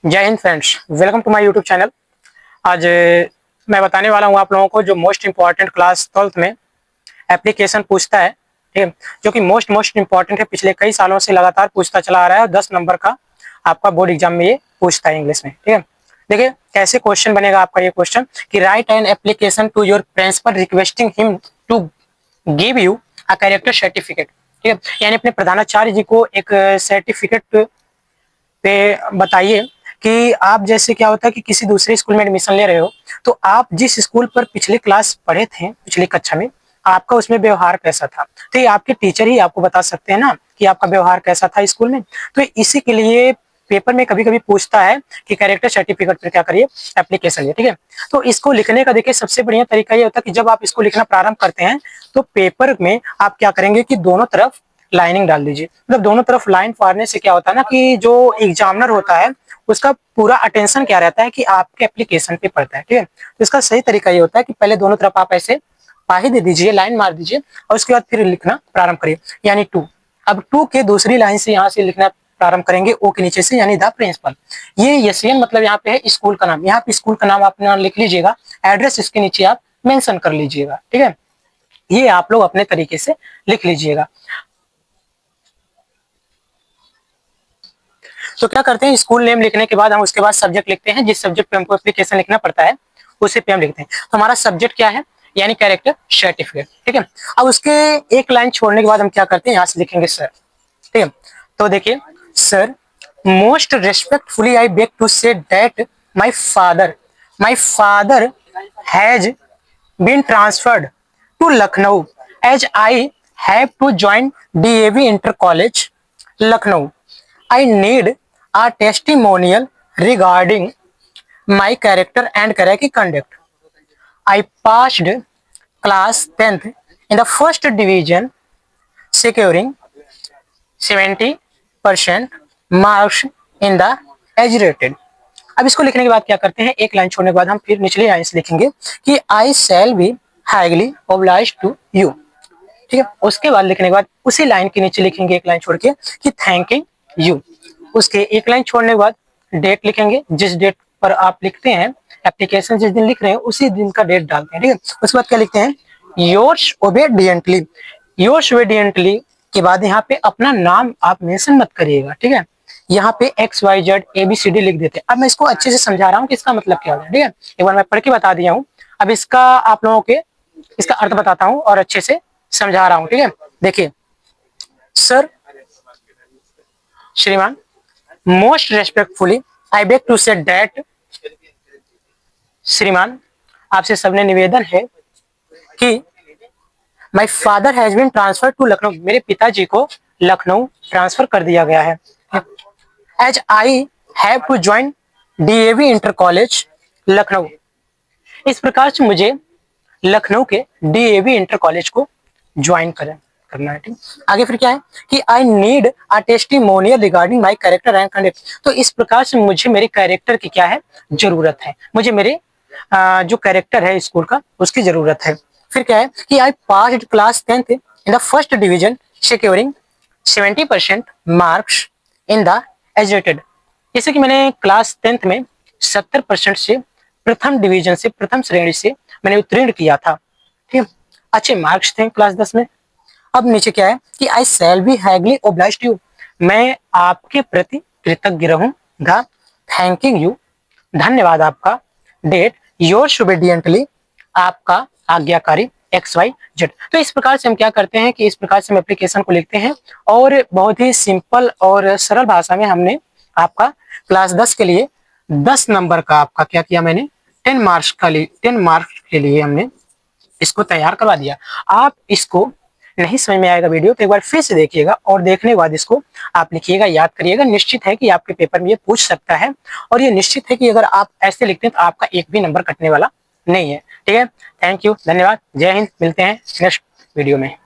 जय Hind friends, welcome to my YouTube channel. आज मैं बताने वाला हूँ आप लोगों को जो मोस्ट इम्पॉर्टेंट क्लास 12th में एप्लीकेशन पूछता है, ठीक है, जो कि मोस्ट इम्पॉर्टेंट है। पिछले कई सालों से लगातार पूछता चला आ रहा है। 10 नंबर का आपका बोर्ड एग्जाम में ये पूछता है इंग्लिश में, ठीक है। देखिए कैसे क्वेश्चन बनेगा आपका ये क्वेश्चन कि write an application to your principal requesting him to give you a character certificate, ठीक है। यानी अपने प्रधानाचार्य जी को एक सर्टिफिकेट पे बताइए कि आप जैसे क्या होता है कि किसी दूसरे स्कूल में एडमिशन ले रहे हो, तो आप जिस स्कूल पर पिछली क्लास पढ़े थे, पिछली कक्षा में, आपका उसमें व्यवहार कैसा था। तो ये आपके टीचर ही आपको बता सकते हैं ना कि आपका व्यवहार कैसा था स्कूल में। तो इसी के लिए पेपर में कभी कभी पूछता है कि कैरेक्टर सर्टिफिकेट पर क्या करिए, एप्लीकेशन, ठीक है। तो इसको लिखने का देखिए सबसे बढ़िया तरीका ये होता है कि जब आप इसको लिखना प्रारंभ करते हैं तो पेपर में आप क्या करेंगे कि दोनों तरफ लाइनिंग डाल दीजिए। मतलब दोनों तरफ लाइन फाड़ने से क्या होता है ना कि जो एग्जामिनर होता है उसका पूरा अटेंशन क्या रहता है कि आपके एप्लीकेशन पे पड़ता है, ठीक है। तो इसका सही तरीका ये होता है कि पहले दोनों तरफ आप ऐसे पाही दे दीजिए, लाइन मार दीजिए और उसके बाद फिर लिखना प्रारंभ करिए, यानी टू। अब टू के दूसरी लाइन से यहाँ से लिखना प्रारंभ करेंगे ओ के नीचे से, यानी द प्रिंसिपल। ये एसएन मतलब यहाँ पे है स्कूल का नाम। यहाँ पे स्कूल का नाम आप लिख लीजिएगा, एड्रेस इसके नीचे आप मेंशन कर लीजिएगा, ठीक है। ये आप लोग अपने तरीके से लिख लीजिएगा। तो क्या करते हैं, स्कूल नेम लिखने के बाद हम उसके बाद सब्जेक्ट लिखते हैं। जिस सब्जेक्ट पे हमको एप्लीकेशन लिखना पड़ता है उसे पे हम लिखते हैं। तो हमारा सब्जेक्ट क्या है, यानी कैरेक्टर सर्टिफिकेट, ठीक है। अब उसके एक लाइन छोड़ने के बाद हम क्या करते हैं, यहाँ से लिखेंगे सर, ठीक है। तो देखिए, sir most respectfully I beg to say that my father has been transferred to Lucknow as I have to join DAV inter college Lucknow. I need a testimonial regarding my character and character conduct. I passed class 10th in the first division, securing 70% marks in the age rated. अब इसको लिखने के बाद क्या करते हैं, एक line छोड़ने के बाद हम फिर निचली लाइन से लिखेंगे कि I shall be highly obliged to you, ठीक है। उसके बाद लिखने के बाद उसी लाइन के नीचे लिखेंगे एक लाइन छोड़ के कि थैंकिंग यू। उसके एक लाइन छोड़ने के बाद डेट लिखेंगे, जिस डेट पर आप लिखते हैं एप्लीकेशन, जिस दिन लिख रहे हैं उसी दिन का डेट डालते हैं, ठीक है। उसके बाद क्या लिखते हैं, योर्स ओबेडिएंटली। योर्स ओबेडिएंटली के बाद यहाँ पे अपना नाम आप मेंशन मत करिएगा, ठीक है। यहाँ पे XYZ ABCD लिख देते हैं। अब मैं इसको अच्छे से समझा रहा हूँ कि इसका मतलब क्या है, ठीक है। एक बार मैं पढ़ के बता दिया हूँ, अब इसका आप लोगों के इसका अर्थ बताता हूँ और अच्छे से समझा रहा हूँ, ठीक है। देखिए, सर श्रीमान most respectfully I beg to say that, श्रीमान आपसे सबने निवेदन है कि my father has been transfer to Lucknow, मेरे पिताजी को लखनऊ ट्रांसफर कर दिया गया है। As I have to join DAV inter college Lucknow, इस प्रकार से मुझे लखनऊ के डीएवी इंटर कॉलेज को ज्वाइन करना है, ठीक। आगे फिर क्या है कि I need a testimonial regarding my character and conduct, तो इस प्रकार से मुझे मेरे कैरेक्टर की क्या है, जरूरत है। मुझे मेरे जो कैरेक्टर है स्कूल का उसकी जरूरत है। फिर क्या है कि I passed class 10th in the first division securing 70% marks in the educated, जैसे कि मैंने क्लास 10th में 70% से प्रथम डिवीजन से, प्रथम श्रेणी से मैंने उत्तीर्ण किया था, ठीक है। अच्छे मार्क्स थे क्लास 10 में। अब नीचे क्या है कि आई शैल बी हैगली ओब्लाइज्ड यू, मैं आपके प्रति कृतज्ञ रहूंगा, थैंकिंग यू, धन्यवाद आपका, डेट योर्स ओबीडिएंटली, आपका आज्ञाकारी XYZ। तो इस प्रकार से हम क्या करते हैं कि इस प्रकार से हम एप्लीकेशन को लिखते हैं और बहुत ही सिंपल और सरल भाषा में हमने आपका क्लास 10 के लिए 10 नंबर का आपका क्या किया, मैंने 10 मार्क्स के लिए हमने इसको तैयार करवा दिया। आप इसको नहीं समझ में आएगा वीडियो तो एक बार फिर से देखिएगा और देखने के बाद इसको आप लिखिएगा, याद करिएगा। निश्चित है कि आपके पेपर में ये पूछ सकता है और ये निश्चित है कि अगर आप ऐसे लिखते हैं तो आपका एक भी नंबर कटने वाला नहीं है, ठीक है। थैंक यू, धन्यवाद, जय हिंद। मिलते हैं नेक्स्ट वीडियो में।